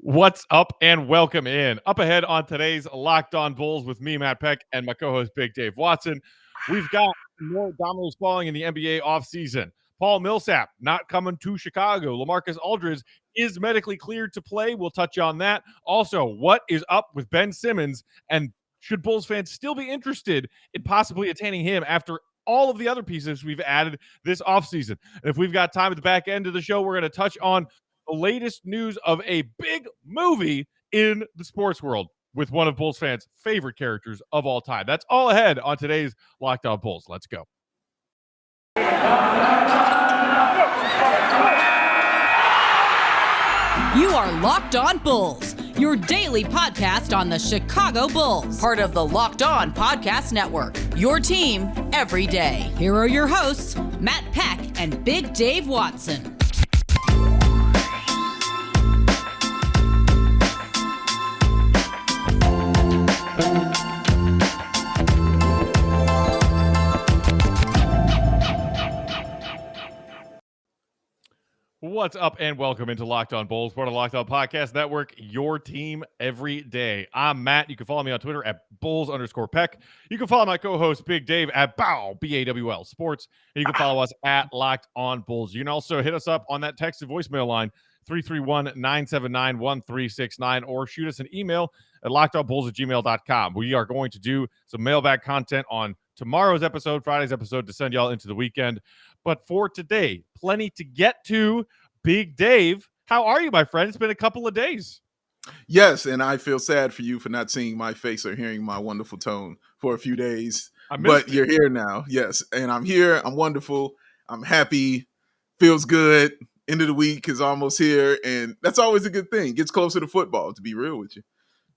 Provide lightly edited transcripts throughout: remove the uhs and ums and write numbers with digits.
What's up and welcome in. Up ahead on today's Locked On Bulls with me, Matt Peck, and my co-host, Big Dave Watson. We've got more dominoes falling in the NBA offseason. Paul Millsap not coming to Chicago. LaMarcus Aldridge is medically cleared to play. We'll touch on that. Also, what is up with Ben Simmons, and should Bulls fans still be interested in possibly attaining him after all of the other pieces we've added this offseason? And if we've got time at the back end of the show, we're going to touch on the latest news of a big movie in the sports world with one of Bulls fans' favorite characters of all time. That's all ahead on today's Locked On Bulls. Let's go. You are Locked On Bulls, your daily podcast on the Chicago Bulls, part of the Locked On Podcast Network, your team every day. Here are your hosts, Matt Peck and Big Dave Watson. What's up and welcome into Locked On Bulls, part of the Locked On Podcast Network, your team every day. I'm Matt. You can follow me on Twitter at Bulls_Peck. You can follow my co-host Big Dave at BAWL Sports. And you can follow us at Locked On Bulls. You can also hit us up on that text and voicemail line, 331-979-1369, or shoot us an email at lockedonbulls@gmail.com. We are going to do some mailbag content on tomorrow's episode, Friday's episode, to send y'all into the weekend. But for today, plenty to get to. Big Dave, how are you, my friend? It's been a couple of days. Yes, and I feel sad for you for not seeing my face or hearing my wonderful tone for a few days. But you're here now. Yes, and I'm here. I'm wonderful. I'm happy. Feels good. End of the week is almost here, and that's always a good thing. Gets closer to football, to be real with you.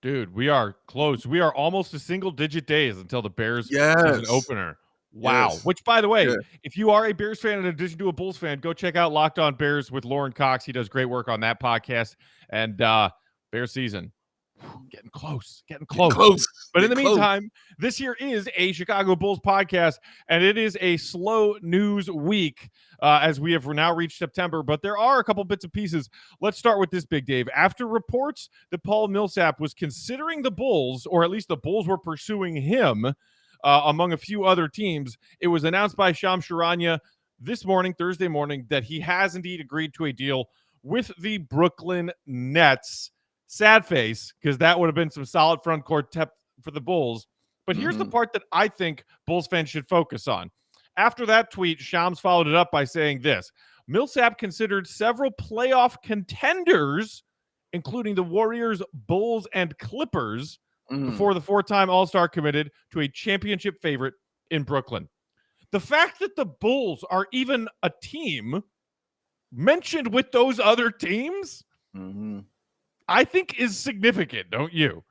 Dude, we are close. We are almost a single-digit days until the Bears season opener. Wow. Yes. Which, by the way, if you are a Bears fan in addition to a Bulls fan, go check out Locked On Bears with Lauren Cox. He does great work on that podcast. And Bears season, getting close. But in the meantime, this here is a Chicago Bulls podcast, and it is a slow news week as we have now reached September. But there are a couple bits and pieces. Let's start with this, Big Dave. After reports that Paul Millsap was considering the Bulls, or at least the Bulls were pursuing him, among a few other teams, it was announced by Shams Charania this morning, Thursday morning, that he has indeed agreed to a deal with the Brooklyn Nets. Sad face, because that would have been some solid front court depth for the Bulls. But here's the part that I think Bulls fans should focus on. After that tweet, Shams followed it up by saying this: Millsap considered several playoff contenders, including the Warriors, Bulls, and Clippers, before the four-time All-Star committed to a championship favorite in Brooklyn. The fact that the Bulls are even a team mentioned with those other teams, I think is significant, don't you?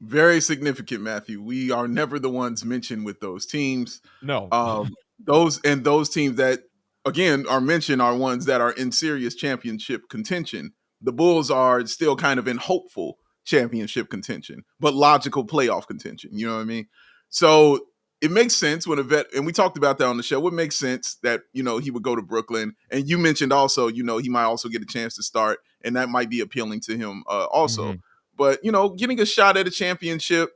Very significant, Matthew. We are never the ones mentioned with those teams. No. Those teams that, again, are mentioned are ones that are in serious championship contention. The Bulls are still kind of in hopeful championship contention, but logical playoff contention. You know what I mean? So it makes sense when a vet, and we talked about that on the show, it makes sense that, he would go to Brooklyn. And you mentioned also, he might also get a chance to start, and that might be appealing to him also. But, getting a shot at a championship,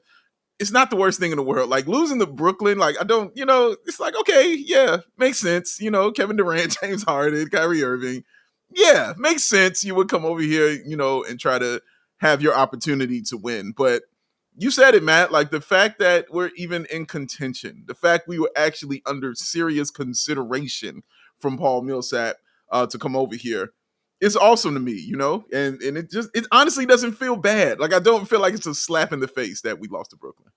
it's not the worst thing in the world. Like losing to Brooklyn, it's like, okay, yeah, makes sense. Kevin Durant, James Harden, Kyrie Irving. Yeah, makes sense. You would come over here, and try to have your opportunity to win. But you said it, Matt, like the fact that we're even in contention, the fact we were actually under serious consideration from Paul Millsap to come over here is awesome to me, and it honestly doesn't feel bad. Like I don't feel like it's a slap in the face that we lost to Brooklyn.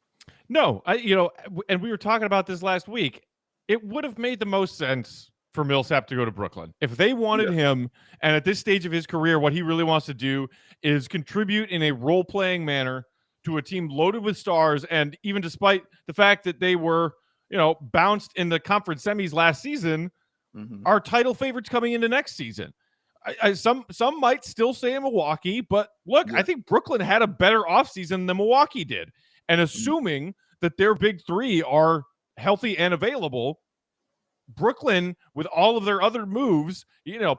No, and we were talking about this last week. It would have made the most sense for Millsap to go to Brooklyn. If they wanted him, and at this stage of his career, what he really wants to do is contribute in a role-playing manner to a team loaded with stars, and even despite the fact that they were, bounced in the conference semis last season, are title favorites coming into next season. Some might still say Milwaukee, but look, I think Brooklyn had a better offseason than Milwaukee did. And assuming that their big three are healthy and available, Brooklyn, with all of their other moves,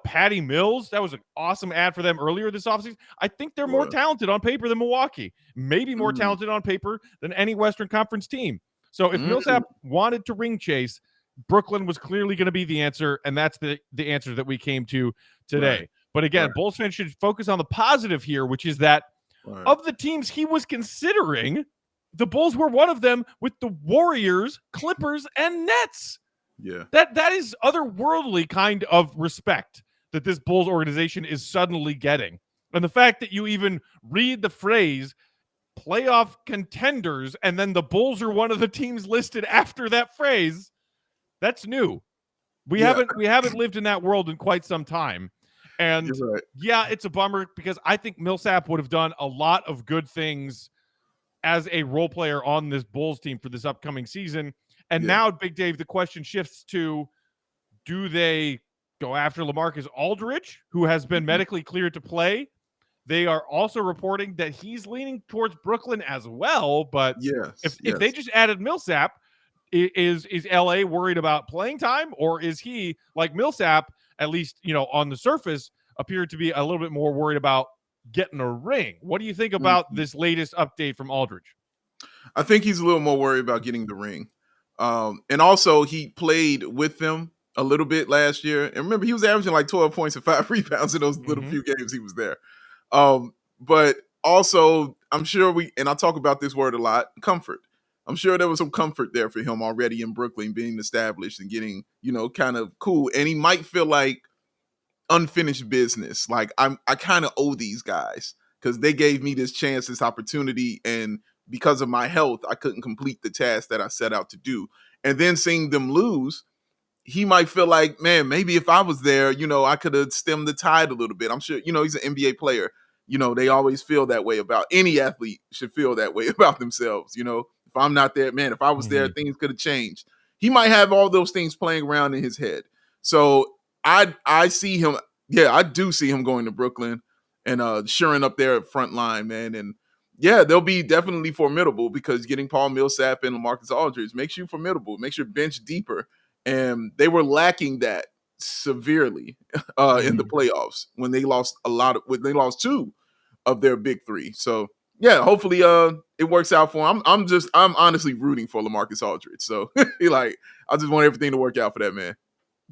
Patty Mills, that was an awesome ad for them earlier this offseason. I think they're more talented on paper than Milwaukee, maybe more talented on paper than any Western Conference team. So if Millsap wanted to ring chase, Brooklyn was clearly going to be the answer, and that's the answer that we came to today. Right. But again, Bulls fans should focus on the positive here, which is that of the teams he was considering, the Bulls were one of them, with the Warriors, Clippers, and Nets. Yeah, that is otherworldly kind of respect that this Bulls organization is suddenly getting. And the fact that you even read the phrase playoff contenders and then the Bulls are one of the teams listed after that phrase, that's new. We haven't lived in that world in quite some time. And it's a bummer because I think Millsap would have done a lot of good things as a role player on this Bulls team for this upcoming season. And now, Big Dave, the question shifts to, do they go after LaMarcus Aldridge, who has been medically cleared to play? They are also reporting that he's leaning towards Brooklyn as well. But if they just added Millsap, is LA worried about playing time? Or is he, like Millsap, at least on the surface, appeared to be a little bit more worried about getting a ring? What do you think about this latest update from Aldridge? I think he's a little more worried about getting the ring. And also, he played with them a little bit last year. And remember, he was averaging like 12 points and 5 rebounds in those little few games he was there. But also, I'm sure and I talk about this word a lot, comfort. I'm sure there was some comfort there for him already in Brooklyn, being established and getting, kind of cool. And he might feel like unfinished business. Like, I kind of owe these guys because they gave me this chance, this opportunity, and because of my health, I couldn't complete the task that I set out to do. And then seeing them lose, he might feel like, man, maybe if I was there, I could have stemmed the tide a little bit. I'm sure, he's an NBA player. They always feel that way about any athlete should feel that way about themselves. If I'm not there, man, if I was there, things could have changed. He might have all those things playing around in his head. So I see him. Yeah, I do see him going to Brooklyn and shoring up their front line, man. And they'll be definitely formidable because getting Paul Millsap and LaMarcus Aldridge makes you formidable, makes your bench deeper. And they were lacking that severely in the playoffs when they lost they lost 2 of their big 3. So hopefully it works out for him. I'm honestly rooting for LaMarcus Aldridge. So I just want everything to work out for that man.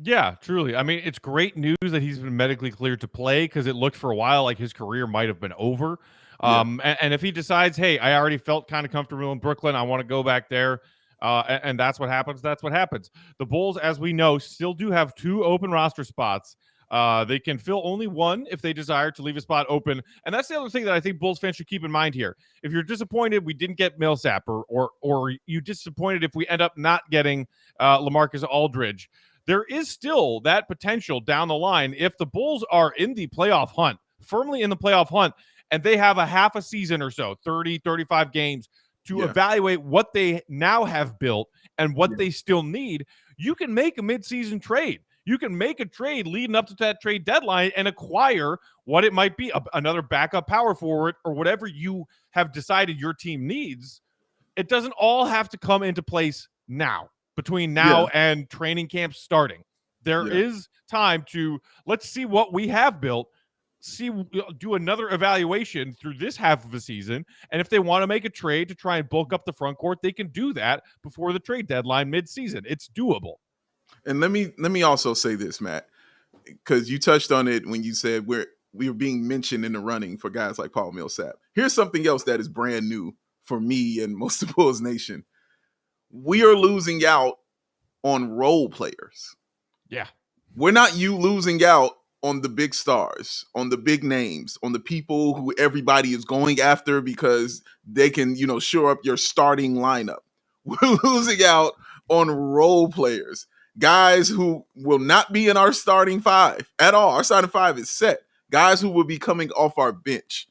Yeah, truly. I mean, it's great news that he's been medically cleared to play because it looked for a while like his career might have been over. And if he decides, hey, I already felt kind of comfortable in Brooklyn, I want to go back there, and that's what happens. That's what happens. The Bulls, as we know, still do have 2 open roster spots. They can fill only 1 if they desire to leave a spot open. And that's the other thing that I think Bulls fans should keep in mind here. If you're disappointed we didn't get Millsap or you disappointed if we end up not getting LaMarcus Aldridge, there is still that potential down the line if the Bulls are in the playoff hunt, firmly in the playoff hunt, and they have a half a season or so, 30, 35 games to evaluate what they now have built and what they still need. You can make a midseason trade. You can make a trade leading up to that trade deadline and acquire what it might be, another backup power forward or whatever you have decided your team needs. It doesn't all have to come into place now, between now and training camp starting. There is time to, let's see what we have built, do another evaluation through this half of the season. And if they want to make a trade to try and bulk up the front court, they can do that before the trade deadline mid-season. It's doable. And let me also say this, Matt, because you touched on it when you said we were being mentioned in the running for guys like Paul Millsap. Here's something else that is brand new for me and most of Bulls Nation. We are losing out on role players. Yeah. We're not losing out on the big stars, on the big names, on the people who everybody is going after because they can, shore up your starting lineup. We're losing out on role players, guys who will not be in our starting 5 at all. Our starting 5 is set. Guys who will be coming off our bench.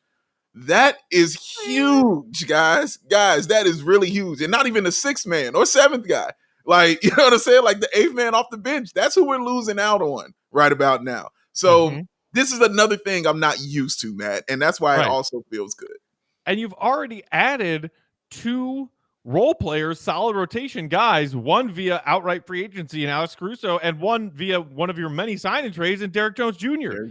That is huge, guys. That is really huge. And not even the 6th man or 7th guy. Like, you know what I'm saying? Like the 8th man off the bench. That's who we're losing out on right about now. So this is another thing I'm not used to, Matt. And that's why it also feels good. And you've already added 2 role players, solid rotation guys, one via outright free agency in Alex Caruso, and one via one of your many sign-and trades in Derrick Jones Jr.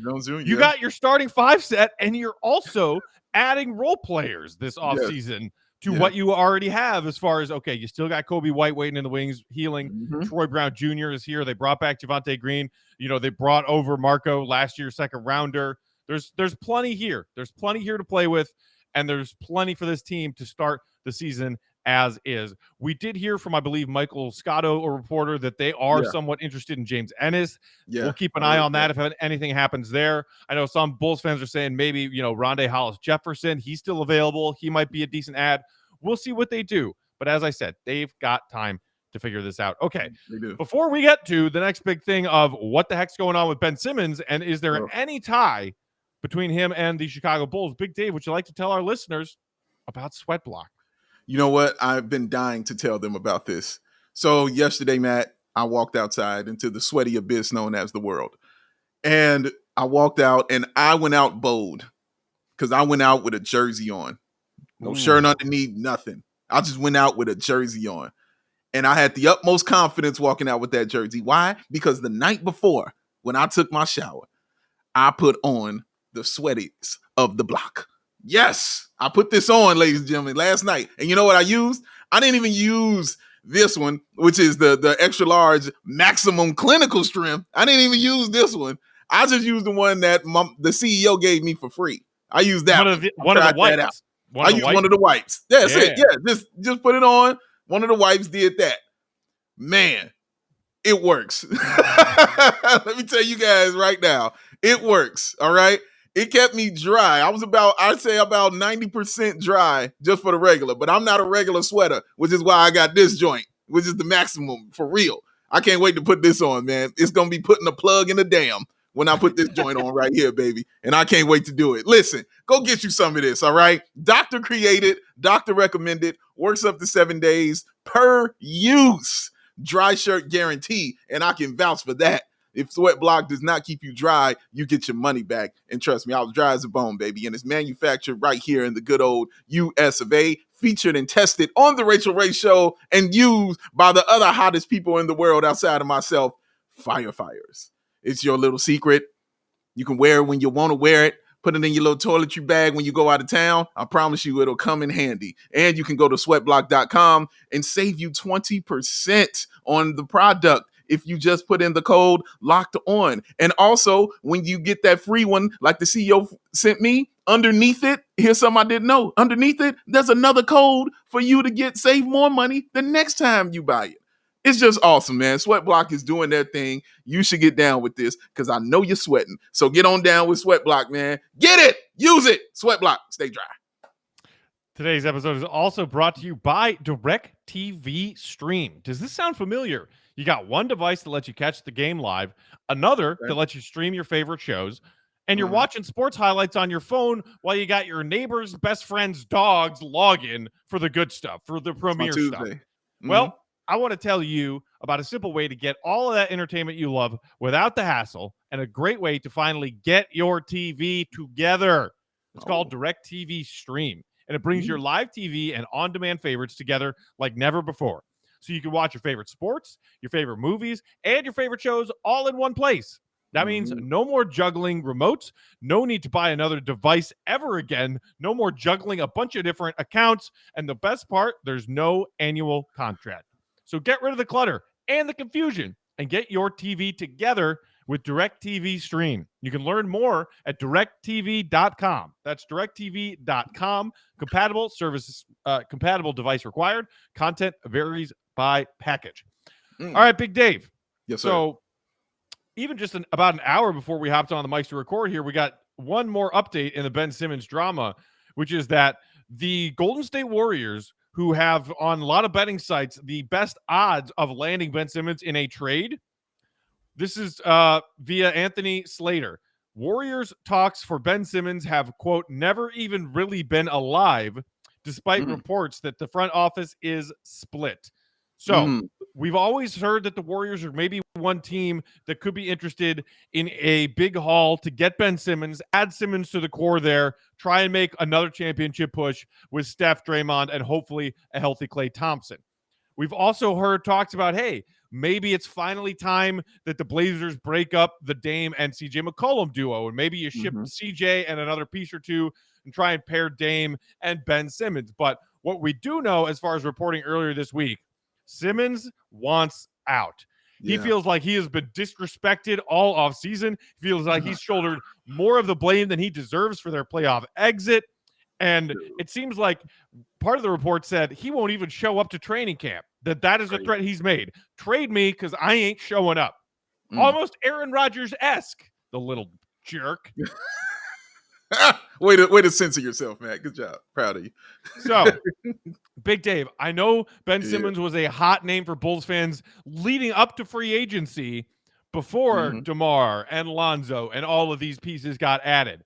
You got your starting 5 set, and you're also adding role players this offseason to what you already have as far as, okay, you still got Kobe White waiting in the wings, healing. Troy Brown Jr. is here. They brought back Javonte Green. They brought over Marco, last year's second rounder. There's plenty here. There's plenty here to play with, and there's plenty for this team to start the season as is. We did hear from, I believe, Michael Scotto, a reporter, that they are somewhat interested in James Ennis. We'll keep an eye on that if anything happens there. I know some Bulls fans are saying maybe, Rondé Hollis-Jefferson, he's still available. He might be a decent add. We'll see what they do. But as I said, they've got time to figure this out. Okay, before we get to the next big thing of what the heck's going on with Ben Simmons, and is there any tie between him and the Chicago Bulls, Big Dave, would you like to tell our listeners about Sweat Block? You know what? I've been dying to tell them about this. So yesterday, Matt, I walked outside into the sweaty abyss known as the world. And I walked out, and I went out bold because I went out with a jersey on. No shirt underneath, nothing. I just went out with a jersey on. And I had the utmost confidence walking out with that jersey. Why? Because the night before, when I took my shower, I put on the sweaties of the block. Yes, I put this on, ladies and gentlemen, last night. And you know what I used? I didn't even use this one, which is the extra large maximum clinical strength. I didn't even use this one. I just used the one that the CEO gave me for free. I used that one of the wipes. I used one of the wipes. That's it. Yeah, just put it on. One of the wipes did that. Man, it works. Let me tell you guys right now, it works. All right. It kept me dry. I'd say about 90% dry just for the regular, but I'm not a regular sweater, which is why I got this joint, which is the maximum for real. I can't wait to put this on, man. It's going to be putting a plug in the dam when I put this joint on right here, baby. And I can't wait to do it. Listen, go get you some of this, all right? Doctor created, doctor recommended, works up to 7 days per use. Dry shirt guarantee, and I can vouch for that. If Sweat Block does not keep you dry, you get your money back. And trust me, I was dry as a bone, baby. And it's manufactured right here in the good old US of A, featured and tested on the Rachel Ray Show, and used by the other hottest people in the world outside of myself, firefighters. It's your little secret. You can wear it when you want to wear it. Put it in your little toiletry bag when you go out of town. I promise you it'll come in handy. And you can go to sweatblock.com and save you 20% on the product if you just put in the code locked on. And also, when you get that free one, like the CEO sent me, underneath it, here's something I didn't know. Underneath it, there's another code for you to save more money the next time you buy it. It's just awesome, man. Sweat Block is doing their thing. You should get down with this because I know you're sweating. So get on down with Sweat Block, man. Get it. Use it. Sweat Block. Stay dry. Today's episode is also brought to you by DirecTV Stream. Does this sound familiar? You got one device that lets you catch the game live, another that lets you stream your favorite shows, and you're watching sports highlights on your phone while you got your neighbor's best friend's dog's login for the good stuff, for the premiere stuff. Well, I want to tell you about a simple way to get all of that entertainment you love without the hassle, and a great way to finally get your TV together. It's called DirecTV Stream, and it brings your live TV and on-demand favorites together like never before. So you can watch your favorite sports, your favorite movies, and your favorite shows all in one place. That means no more juggling remotes, no need to buy another device ever again, no more juggling a bunch of different accounts, and the best part, there's no annual contract. So get rid of the clutter and the confusion and get your TV together with DirecTV Stream. You can learn more at directtv.com. That's directtv.com. Compatible services, compatible device required. Content varies by package. All right, Big Dave. Yes, sir. So even just about an hour before we hopped on the mics to record here, we got one more update in the Ben Simmons drama, which is that the Golden State Warriors, who have on a lot of betting sites the best odds of landing Ben Simmons in a trade. This is via Anthony Slater. Warriors talks for Ben Simmons have, quote, never even really been alive, despite reports that the front office is split. So we've always heard that the Warriors are maybe one team that could be interested in a big haul to get Ben Simmons, add Simmons to the core there, try and make another championship push with Steph, Draymond, and hopefully a healthy Klay Thompson. We've also heard talks about, hey, maybe it's finally time that the Blazers break up the Dame and CJ McCollum duo, and maybe you ship CJ and another piece or two and try and pair Dame and Ben Simmons. But what we do know, as far as reporting earlier this week, Simmons wants out. He feels like he has been disrespected all offseason. He feels like he's shouldered more of the blame than he deserves for their playoff exit. And it seems like part of the report said he won't even show up to training camp, that is a threat he's made. Trade me because I ain't showing up. Almost Aaron Rodgers-esque, the little jerk. Way to censor yourself, Matt. Good job. Proud of you. So, Big Dave, I know Ben Simmons was a hot name for Bulls fans leading up to free agency before DeMar and Lonzo and all of these pieces got added.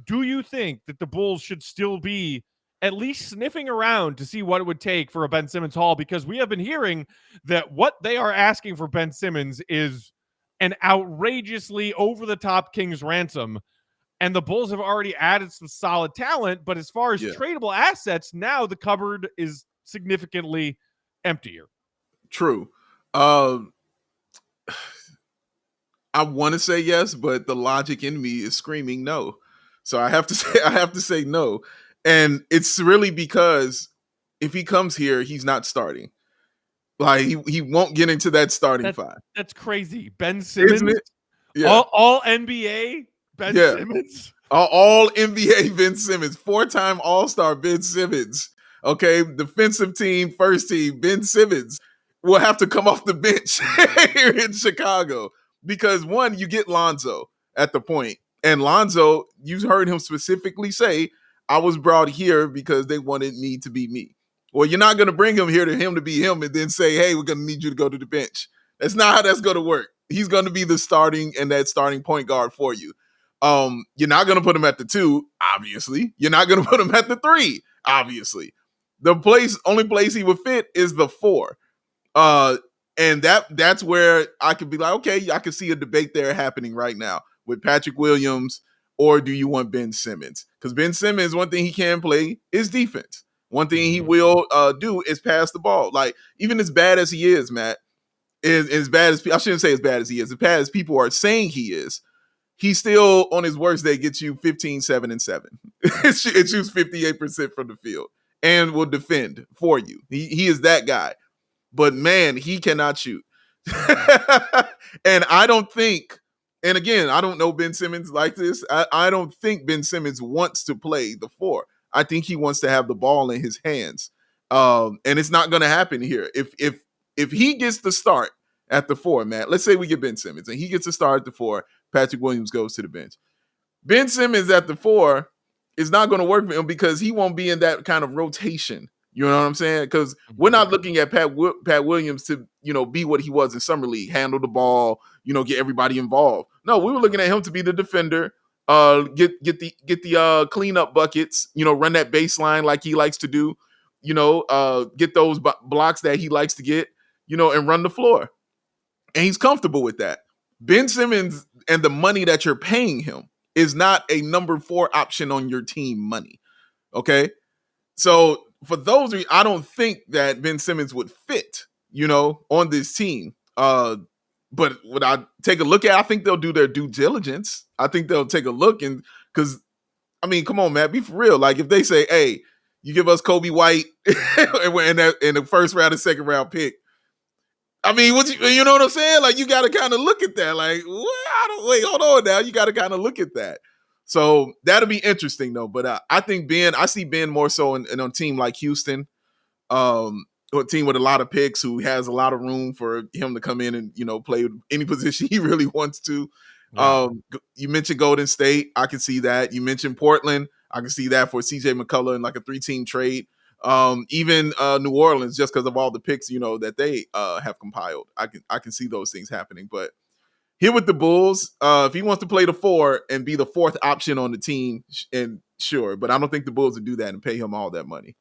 Do you think that the Bulls should still be at least sniffing around to see what it would take for a Ben Simmons haul? Because we have been hearing that what they are asking for Ben Simmons is an outrageously over-the-top King's ransom. And the Bulls have already added some solid talent, but as far as tradable assets, now the cupboard is significantly emptier. True. I want to say yes, but the logic in me is screaming no. So I have to say no. And it's really because if he comes here, he's not starting. Like he won't get into that starting five. That's crazy. Ben Simmons, isn't it? Yeah. All NBA Ben Simmons. All NBA Ben Simmons. 4-time All-Star Ben Simmons. Okay. Defensive team, first team, Ben Simmons will have to come off the bench here in Chicago. Because one, you get Lonzo at the point. And Lonzo, you heard him specifically say, I was brought here because they wanted me to be me. Well, you're not going to bring him here to him to be him and then say, hey, we're going to need you to go to the bench. That's not how that's going to work. He's going to be the starting and that starting point guard for you. You're not going to put him at the 2, obviously. You're not going to put him at the 3, obviously. The only place he would fit is the 4. And that's where I could be like, okay, I could see a debate there happening right now with Patrick Williams, or do you want Ben Simmons? Because Ben Simmons, one thing he can play is defense. One thing he will do is pass the ball. Like, even as bad as he is, Matt, as bad as I shouldn't say as bad as he is, as bad as people are saying he is, he still, on his worst day, gets you 15, 7, and 7. It shoots 58% from the field and will defend for you. He is that guy. But, man, he cannot shoot. And I don't think, and again, I don't know Ben Simmons like this. I don't think Ben Simmons wants to play the 4. I think he wants to have the ball in his hands. And it's not going to happen here. If he gets the start at the 4, Matt, let's say we get Ben Simmons and he gets the start at the 4, Patrick Williams goes to the bench. Ben Simmons at the 4 is not going to work for him because he won't be in that kind of rotation. You know what I'm saying? Because we're not looking at Pat Williams to, be what he was in Summer League, handle the ball, get everybody involved. No, we were looking at him to be the defender, get the cleanup buckets, run that baseline like he likes to do, get those blocks that he likes to get, and run the floor. And he's comfortable with that. Ben Simmons and the money that you're paying him is not a number 4 option on your team money. Okay. So for those reasons, I don't think that Ben Simmons would fit, on this team. But when I take a look at, I think they'll do their due diligence. I think they'll take a look because, come on, Matt, be for real. Like if they say, hey, you give us Kobe White and we're in the first round and second round pick. You know what I'm saying? Like you got to kind of look at that. Like, wait, hold on now. You got to kind of look at that. So that'll be interesting though. But I think I see Ben more so in a team like Houston, a team with a lot of picks who has a lot of room for him to come in and, play any position he really wants to. Yeah. You mentioned Golden State. I can see that. You mentioned Portland. I can see that for CJ McCullough in like a 3-team trade. Even New Orleans, just because of all the picks, that they have compiled. I can see those things happening. But here with the Bulls, if he wants to play the 4 and be the 4th option on the team, and sure, but I don't think the Bulls would do that and pay him all that money.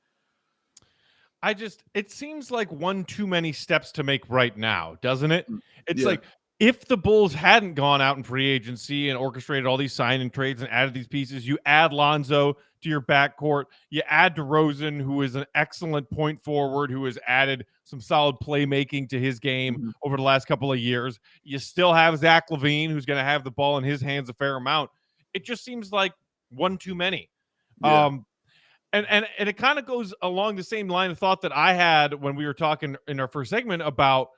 it seems like one too many steps to make right now, doesn't it? It's Yeah. like, if the Bulls hadn't gone out in free agency and orchestrated all these sign and trades and added these pieces, you add Lonzo to your backcourt, you add DeRozan, who is an excellent point forward, who has added some solid playmaking to his game over the last couple of years. You still have Zach LaVine, who's going to have the ball in his hands a fair amount. It just seems like one too many. Yeah. And it kind of goes along the same line of thought that I had when we were talking in our first segment about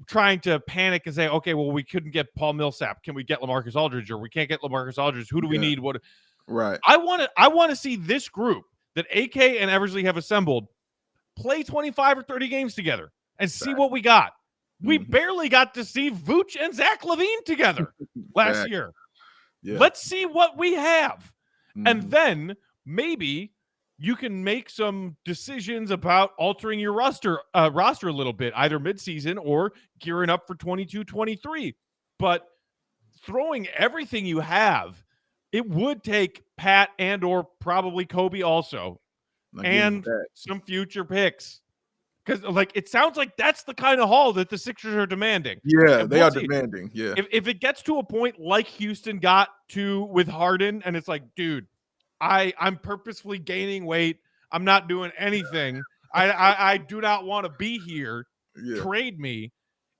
trying to panic and say, okay, well, we couldn't get Paul Millsap. Can we get LaMarcus Aldridge? Or we can't get LaMarcus Aldridge. Who do we need? What? Right. I want to see this group that AK and Eversley have assembled play 25 or 30 games together and see what we got. We barely got to see Vooch and Zach LaVine together last year. Yeah. Let's see what we have. And then maybe you can make some decisions about altering your roster a little bit, either midseason or gearing up for 22-23. But throwing everything you have, it would take Pat and or probably Kobe also, and some future picks. Because it sounds like that's the kind of haul that the Sixers are demanding. Yeah, they are demanding. Yeah. If it gets to a point like Houston got to with Harden, and it's like, dude, I'm purposefully gaining weight. I'm not doing anything. I do not want to be here. Yeah. Trade me.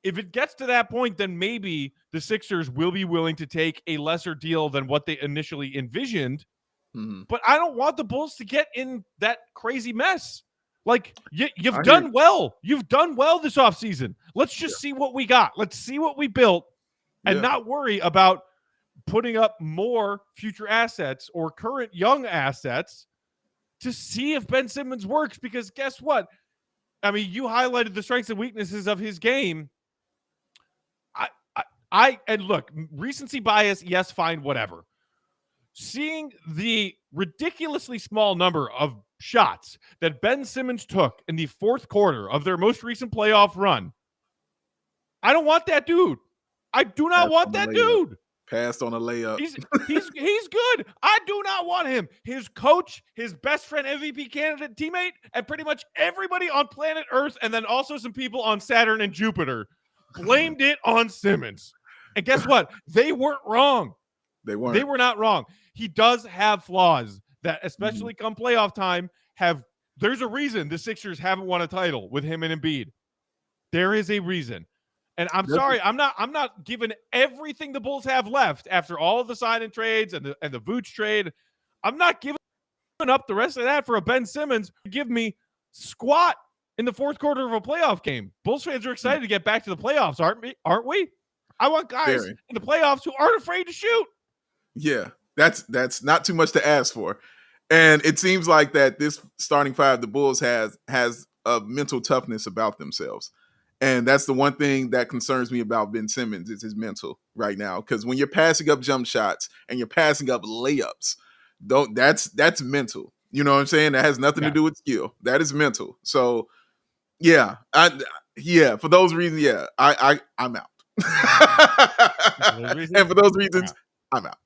If it gets to that point, then maybe the Sixers will be willing to take a lesser deal than what they initially envisioned. But I don't want the Bulls to get in that crazy mess. Like, you've done well. You've done well this offseason. Let's just see what we got. Let's see what we built and not worry about putting up more future assets or current young assets to see if Ben Simmons works. Because guess what? I mean, you highlighted the strengths and weaknesses of his game. And look, recency bias, yes, fine, whatever. Seeing the ridiculously small number of shots that Ben Simmons took in the fourth quarter of their most recent playoff run, I don't want that dude. I do not want that dude. Passed on a layup. He's good. I do not want him. His coach, his best friend, MVP candidate, teammate, and pretty much everybody on planet Earth, and then also some people on Saturn and Jupiter, blamed it on Simmons. And guess what? They weren't wrong. They weren't. They were not wrong. He does have flaws that, especially come playoff time, there's a reason the Sixers haven't won a title with him and Embiid. There is a reason. And I'm sorry, I'm not giving everything the Bulls have left after all of the sign and trades and the Vooch trade. I'm not giving up the rest of that for a Ben Simmons. Give me squat in the fourth quarter of a playoff game. Bulls fans are excited to get back to the playoffs, aren't we? I want guys in the playoffs who aren't afraid to shoot. Yeah, that's not too much to ask for. And it seems like that this starting five, the Bulls has a mental toughness about themselves. And that's the one thing that concerns me about Ben Simmons is his mental right now. Because when you're passing up jump shots and you're passing up layups, that's mental. You know what I'm saying? That has nothing to do with skill. That is mental. So, for those reasons, I'm out. And for those reasons, I'm out.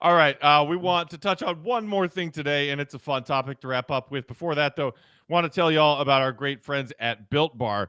All right. We want to touch on one more thing today, and it's a fun topic to wrap up with. Before that, though, want to tell y'all about our great friends at Built Bar.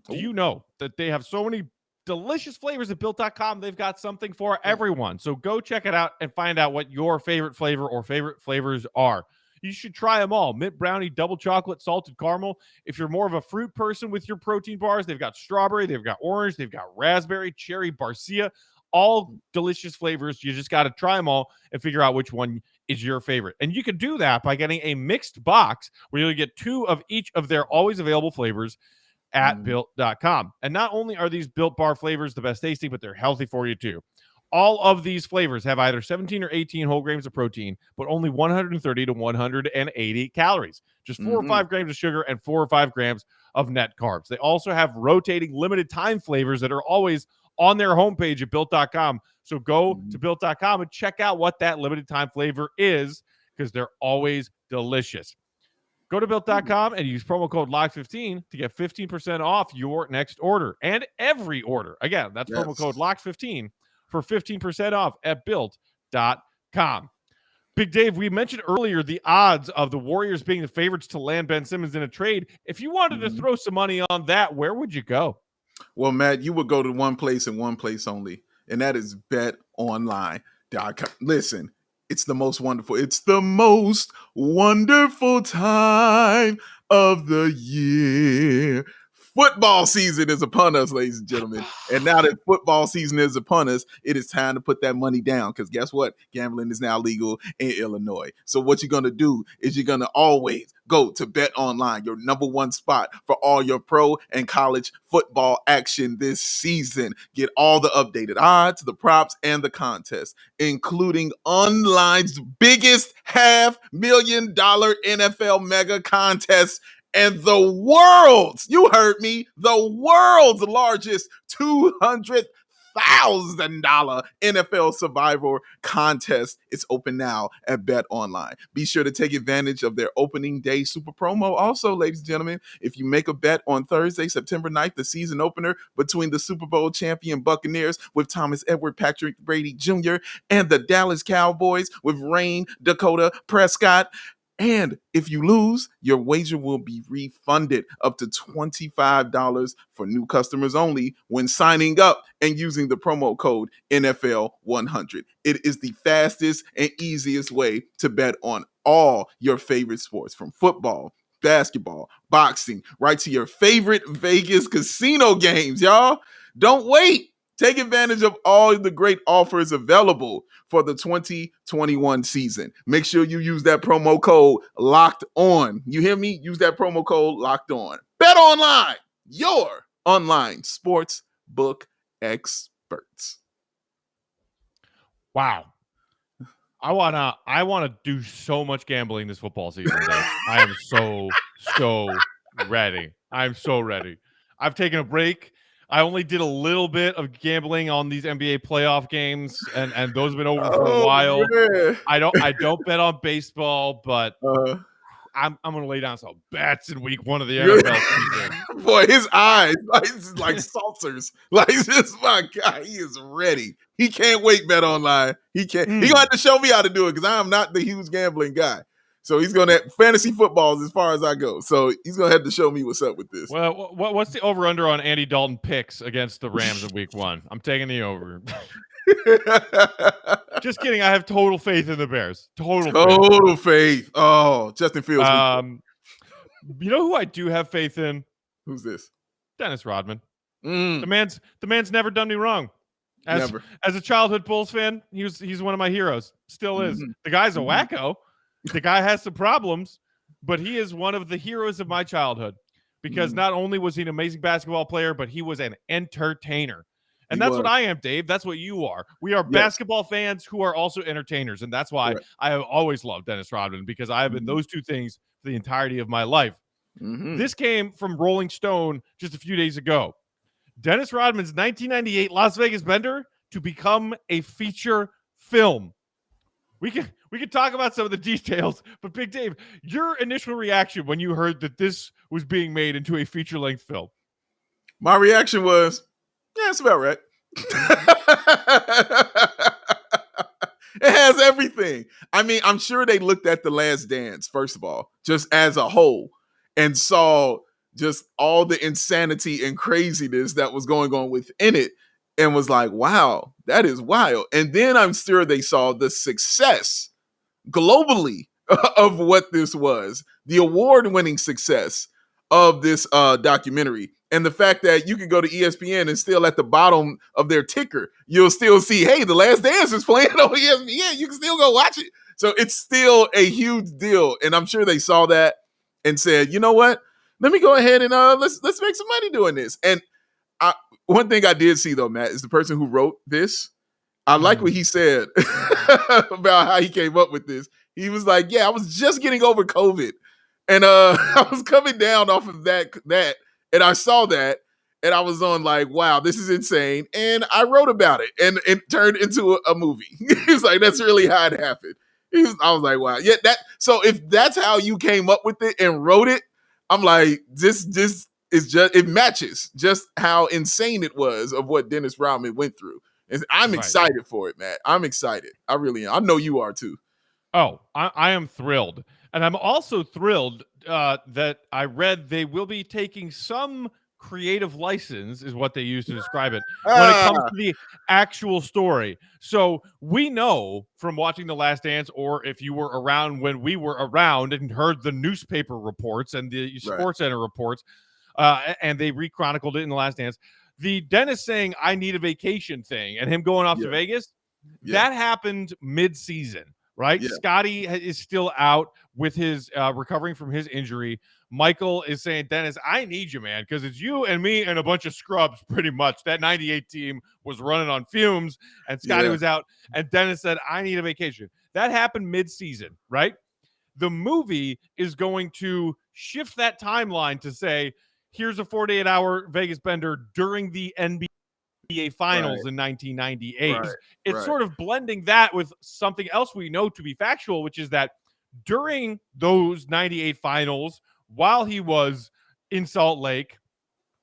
Do you know that they have so many delicious flavors at Built.com? They've got something for everyone. So go check it out and find out what your favorite flavor or favorite flavors are. You should try them all. Mint brownie, double chocolate, salted caramel. If you're more of a fruit person with your protein bars, they've got strawberry, they've got orange, they've got raspberry, cherry, barcia. All delicious flavors. You just got to try them all and figure out which one is your favorite. And you can do that by getting a mixed box where you'll get 2 of each of their always available flavors at Built.com. And not only are these Built Bar flavors the best tasting, but they're healthy for you too. All of these flavors have either 17 or 18 whole grams of protein, but only 130 to 180 calories. Just 4 or 5 grams of sugar and 4 or 5 grams of net carbs. They also have rotating limited time flavors that are always on their homepage at Built.com. So go to Built.com and check out what that limited time flavor is, because they're always delicious. Go to Built.com and use promo code LOCK15 to get 15% off your next order and every order. Again, that's promo code LOCK15 for 15% off at Built.com. Big Dave, we mentioned earlier the odds of the Warriors being the favorites to land Ben Simmons in a trade. If you wanted to throw some money on that, where would you go? Well, Matt, you would go to one place and one place only, and that is betonline.com. Listen, it's the most wonderful time of the year. Football season is upon us, ladies and gentlemen. And now that football season is upon us, it is time to put that money down because guess what? Gambling is now legal in Illinois. So what you're going to do is you're going to always go to Bet Online, your number one spot for all your pro and college football action this season. Get all the updated odds, the props, and the contests, including online's biggest $500,000 NFL mega contest and the world's, you heard me, the world's largest $200,000 NFL Survivor contest. It's open now at Bet Online. Be sure to take advantage of their opening day super promo. Also, ladies and gentlemen, if you make a bet on Thursday, September 9th, the season opener between the Super Bowl champion Buccaneers with Thomas Edward Patrick Brady Jr. and the Dallas Cowboys with Rain Dakota Prescott, and if you lose, your wager will be refunded up to $25 for new customers only when signing up and using the promo code NFL100. It is the fastest and easiest way to bet on all your favorite sports, from football, basketball, boxing, right to your favorite Vegas casino games, y'all. Don't wait. Take advantage of all the great offers available for the 2021 season. Make sure you use that promo code Locked On. You hear me? Use that promo code Locked On. Bet Online, your online sports book experts. Wow. I wanna do so much gambling this football season, Dave. I am so ready. I'm so ready. I've taken a break. I only did a little bit of gambling on these NBA playoff games, and those have been over for a while. Man. I don't bet on baseball, but I'm gonna lay down some bets in week 1 of the NFL season. Boy, his eyes like saucers. Like this, my guy, he is ready. He can't wait. Bet Online. He can't. He gonna have to show me how to do it because I am not the huge gambling guy. So he's going to fantasy footballs as far as I go. So he's going to have to show me what's up with this. Well, what's the over-under on Andy Dalton picks against the Rams in week 1? I'm taking the over. Just kidding. I have total faith in the Bears. Total faith. Oh, Justin Fields. You know who I do have faith in? Who's this? Dennis Rodman. The man's never done me wrong. As a childhood Bulls fan, he's one of my heroes. Still is. The guy's a wacko. The guy has some problems, but he is one of the heroes of my childhood because not only was he an amazing basketball player, but he was an entertainer. And that's what I am, Dave. That's what you are. We are basketball fans who are also entertainers. And that's why I have always loved Dennis Rodman, because I have been those two things for the entirety of my life. This came from Rolling Stone just a few days ago. Dennis Rodman's 1998 Las Vegas Bender to become a feature film. We can talk about some of the details, but Big Dave, your initial reaction when you heard that this was being made into a feature-length film? My reaction was, yeah, it's about right. It has everything. I mean, I'm sure they looked at The Last Dance, first of all, just as a whole, and saw just all the insanity and craziness that was going on within it, and was like, wow, that is wild. And then I'm sure they saw the success globally of what this was, the award-winning success of this documentary, and the fact that you can go to ESPN and still at the bottom of their ticker, you'll still see, hey, The Last Dance is playing on ESPN. You can still go watch it. So it's still a huge deal. And I'm sure they saw that and said, you know what? Let me go ahead and let's make some money doing this. And one thing I did see, though, Matt, is the person who wrote this. I like what he said about how he came up with this. He was like, yeah, I was just getting over COVID. And I was coming down off of that, and I saw that, and I was on like, wow, this is insane. And I wrote about it, and it turned into a movie. He was like, that's really how it happened. I was like, wow. Yeah, so if that's how you came up with it and wrote it, I'm like, this is just, it matches just how insane it was of what Dennis Rodman went through. And I'm excited for it, Matt. I'm excited. I really am. I know you are too. Oh, I am thrilled. And I'm also thrilled that I read they will be taking some creative license, is what they use to describe it, when it comes Ah, to the actual story. So we know from watching The Last Dance, or if you were around when we were around and heard the newspaper reports and the right. Sports Center reports, and they rechronicled it in The Last Dance, the Dennis saying, I need a vacation thing, and him going off to Yeah. Vegas, Yeah. that happened mid-season. Right? Yeah. Scotty is still out with his recovering from his injury. Michael is saying, Dennis, I need you, man, because it's you and me and a bunch of scrubs, pretty much. That 98 team was running on fumes, and Scotty was out. And Dennis said, I need a vacation. That happened mid-season, right? The movie is going to shift that timeline to say, here's a 48-hour Vegas bender during the NBA Finals in 1998. Right. It's sort of blending that with something else we know to be factual, which is that during those 98 finals, while he was in Salt Lake,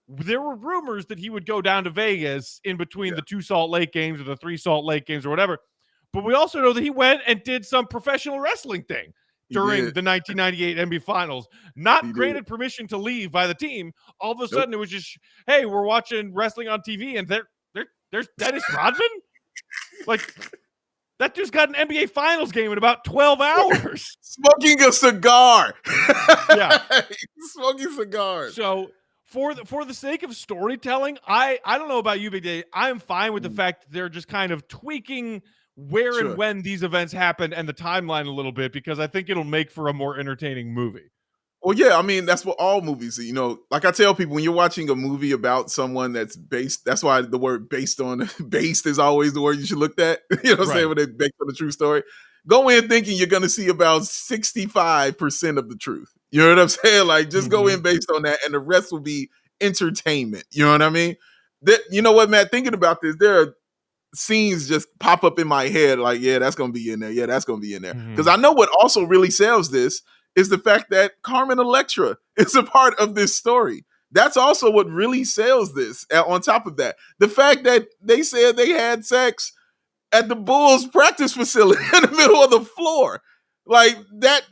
there were rumors that he would go down to Vegas in between the 2 Salt Lake games or the 3 Salt Lake games or whatever. But we also know that he went and did some professional wrestling thing during the 1998 NBA Finals, not granted permission to leave by the team. All of a sudden, it was just, hey, we're watching wrestling on TV, and there's Dennis Rodman? Like, that dude's got an NBA Finals game in about 12 hours. Smoking a cigar. Yeah. Smoking cigars. So for the sake of storytelling, I don't know about you, Big Day. I am fine with the fact that they're just kind of tweaking where and when these events happened and the timeline a little bit, because I think it'll make for a more entertaining movie. Well, yeah, I mean, that's what all movies, you know, like I tell people, when you're watching a movie about someone that's based, that's why the word based is always the word you should look at. You know what I'm saying? When they based on the true story. Go in thinking you're going to see about 65% of the truth. You know what I'm saying? Like, just go in based on that, and the rest will be entertainment. You know what I mean? You know what, Matt? Thinking about this, there are scenes just pop up in my head like, yeah, that's going to be in there. Yeah, that's going to be in there. Because I know what also really sells this is the fact that Carmen Electra is a part of this story. That's also what really sells this. On top of that, the fact that they said they had sex at the Bulls practice facility in the middle of the floor. Like that,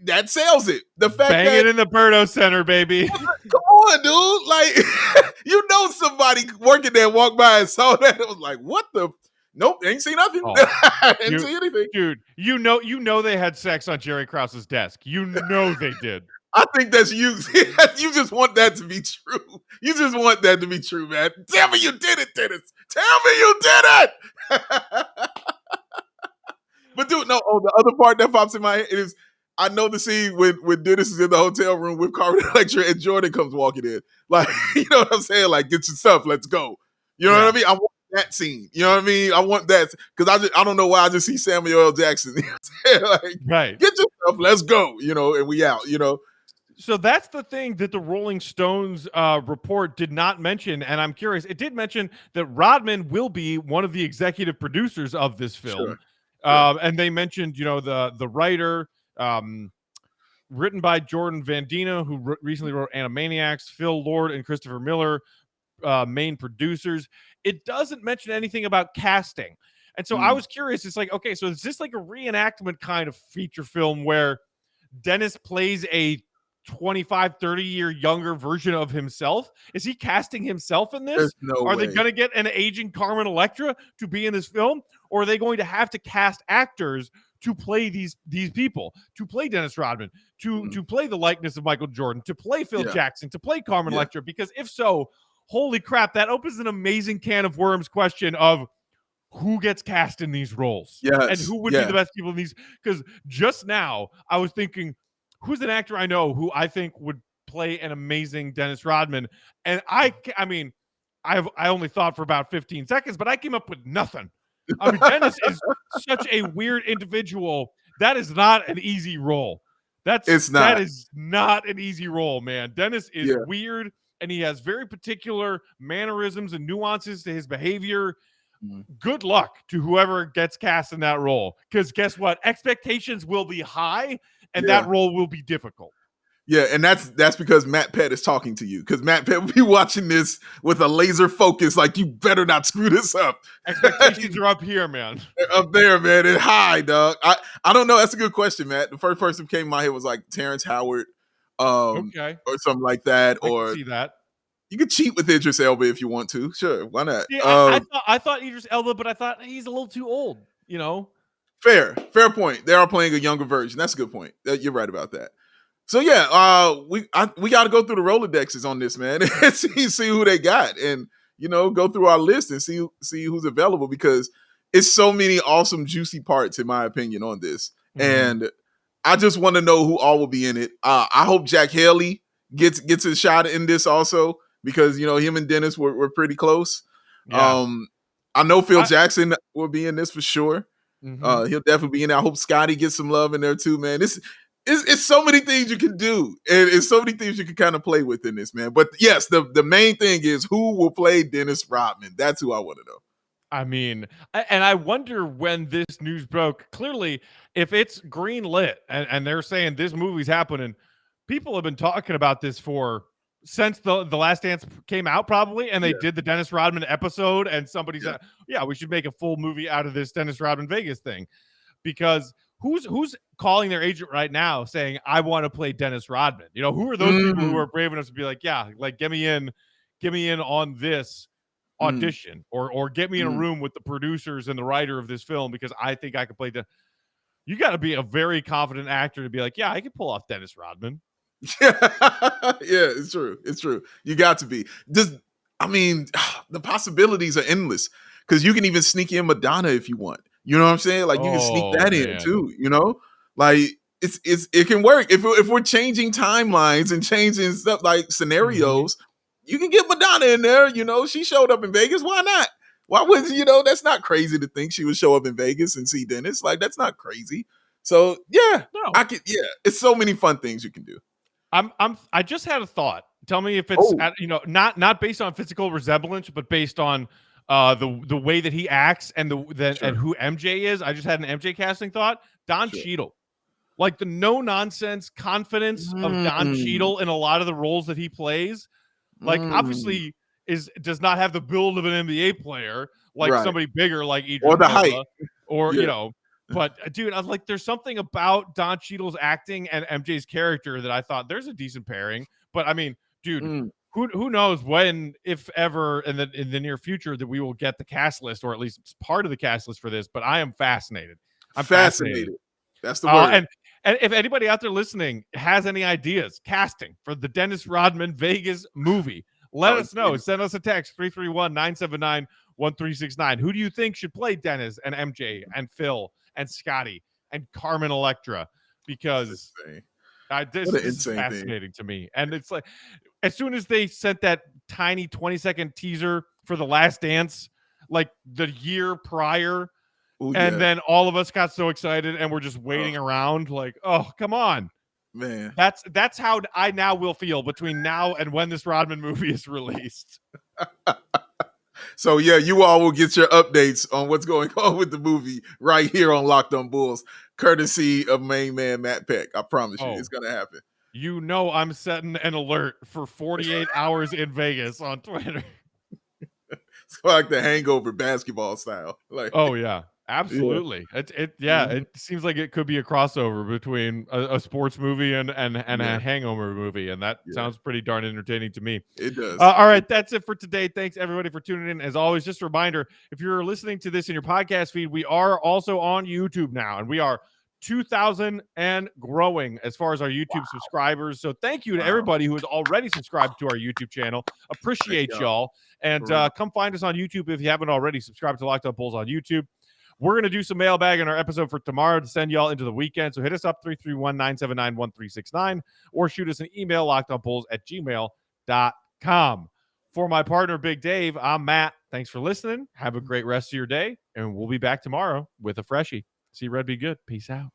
that sells it. The fact Bang it in the Berto Center, baby. Come on, dude. Like, you know, somebody working there walked by and saw that. It was like, what the? Nope, ain't see nothing. Didn't see anything. Dude, you know they had sex on Jerry Krause's desk. You know they did. I think that's you. You just want that to be true. You just want that to be true, man. Tell me you did it, Dennis. Tell me you did it. But dude, no. Oh, the other part that pops in my head is I know the scene when Dennis is in the hotel room with Carmen Electra and Jordan comes walking in. Like, you know what I'm saying? Like, get your stuff. Let's go. You know what I mean? I want that scene. You know what I mean? I want that because I don't know why I just see Samuel L. Jackson. You know what I'm saying? Like, get your stuff. Let's go. You know, and we out. You know. So that's the thing that the Rolling Stones report did not mention, and I'm curious. It did mention that Rodman will be one of the executive producers of this film, and they mentioned, you know, the writer, written by Jordan Van Dina, who recently wrote Animaniacs, Phil Lord and Christopher Miller, main producers. It doesn't mention anything about casting, and so I was curious. It's like, okay, so is this like a reenactment kind of feature film where Dennis plays a 25, 30-year younger version of himself? Is he casting himself in this? Are they going to get an aging Carmen Electra to be in this film? Or are they going to have to cast actors to play these people, to play Dennis Rodman, to play the likeness of Michael Jordan, to play Phil Jackson, to play Carmen Electra? Because if so, holy crap, that opens an amazing can of worms question of who gets cast in these roles and who would be the best people in these. Because just now I was thinking, who's an actor I know who I think would play an amazing Dennis Rodman? And I mean, I only thought for about 15 seconds, but I came up with nothing. I mean, Dennis is such a weird individual. That is not an easy role. That is not an easy role, man. Dennis is weird, and he has very particular mannerisms and nuances to his behavior. Good luck to whoever gets cast in that role, because guess what? Expectations will be high, and that role will be difficult. Yeah, and that's because Matt Pett is talking to you. Because Matt Pett will be watching this with a laser focus, like you better not screw this up. Expectations are up here, man. Up there, man, and high, dog. I don't know. That's a good question, Matt. The first person who came to my head was like Terrence Howard, Okay, or something like that. I Or can see that. you could cheat with Idris Elba if you want to. Sure, why not? Yeah, I thought Idris Elba, but I thought he's a little too old. You know. Fair point. They are playing a younger version. That's a good point. You're right about that. So yeah, we got to go through the Rolodexes on this, man, and see who they got, and go through our list and see who's available, because it's so many awesome, juicy parts, in my opinion, on this, and I just want to know who all will be in it. I hope Jack Haley gets a shot in this also, because him and Dennis were pretty close. Yeah. I know Phil Jackson will be in this for sure. He'll definitely be in there. I hope Scotty gets some love in there too, man. It's so many things you can do, and it's so many things you can kind of play with in this, man. But yes, the main thing is who will play Dennis Rodman. That's who I want to know. I mean, and I wonder when this news broke. Clearly, if it's green lit and they're saying this movie's happening, people have been talking about this since the Last Dance came out, probably, and they did the Dennis Rodman episode, and somebody said, yeah, we should make a full movie out of this Dennis Rodman Vegas thing, because who's calling their agent right now saying, I want to play Dennis Rodman? Who are those people who are brave enough to be like, yeah, like get me in on this audition, or get me in a room with the producers and the writer of this film, because I think I could play You got to be a very confident actor to be like, yeah, I can pull off Dennis Rodman. Yeah, it's true. You got to be. The possibilities are endless, because you can even sneak in Madonna if you want. You know what I'm saying? Like, you can sneak that in too. Like it can work if we're changing timelines and changing stuff like scenarios. You can get Madonna in there. She showed up in Vegas. Why not? Why wouldn't that's not crazy to think she would show up in Vegas and see Dennis. Like, that's not crazy. So yeah, no. It's so many fun things you can do. I just had a thought. Tell me if it's not based on physical resemblance, but based on the way that he acts and and who MJ is. I just had an MJ casting thought. Don Cheadle, like the no nonsense confidence of Don Cheadle in a lot of the roles that he plays. Like, obviously does not have the build of an NBA player, like somebody bigger like Idris or the Elba, height, or But dude, I was like, there's something about Don Cheadle's acting and MJ's character that I thought there's a decent pairing. But I mean, dude, who knows when, if ever, in the near future, that we will get the cast list, or at least part of the cast list for this. But I am fascinated. I'm fascinated. That's the word. And if anybody out there listening has any ideas, casting for the Dennis Rodman Vegas movie, let us know. Send us a text, 331-979-1369. Who do you think should play Dennis and MJ and Phil and Scotty and Carmen Electra? Because this is fascinating to me. And it's like, as soon as they sent that tiny 20-second teaser for The Last Dance, like the year prior, then all of us got so excited and we're just waiting around like, oh, come on. Man, that's how I now will feel between now and when this Rodman movie is released. So yeah, you all will get your updates on what's going on with the movie right here on Locked On Bulls, courtesy of main man Matt Peck. I promise you, it's gonna happen. I'm setting an alert for 48 hours in Vegas on Twitter. It's like the Hangover basketball style. Like, oh yeah. Absolutely. It seems like it could be a crossover between a sports movie and a hangover movie, and that sounds pretty darn entertaining to me. It does. All right, that's it for today. Thanks everybody for tuning in. As always, just a reminder, if you're listening to this in your podcast feed, we are also on YouTube now, and we are 2,000 and growing as far as our YouTube subscribers. So thank you to everybody who has already subscribed to our YouTube channel. Appreciate y'all. And come find us on YouTube if you haven't already. Subscribe to Locked On Bulls on YouTube. We're going to do some mailbag in our episode for tomorrow to send y'all into the weekend. So hit us up, 331-979-1369, or shoot us an email, lockedonbulls@gmail.com. For my partner, Big Dave, I'm Matt. Thanks for listening. Have a great rest of your day, and we'll be back tomorrow with a freshie. See Red be good. Peace out.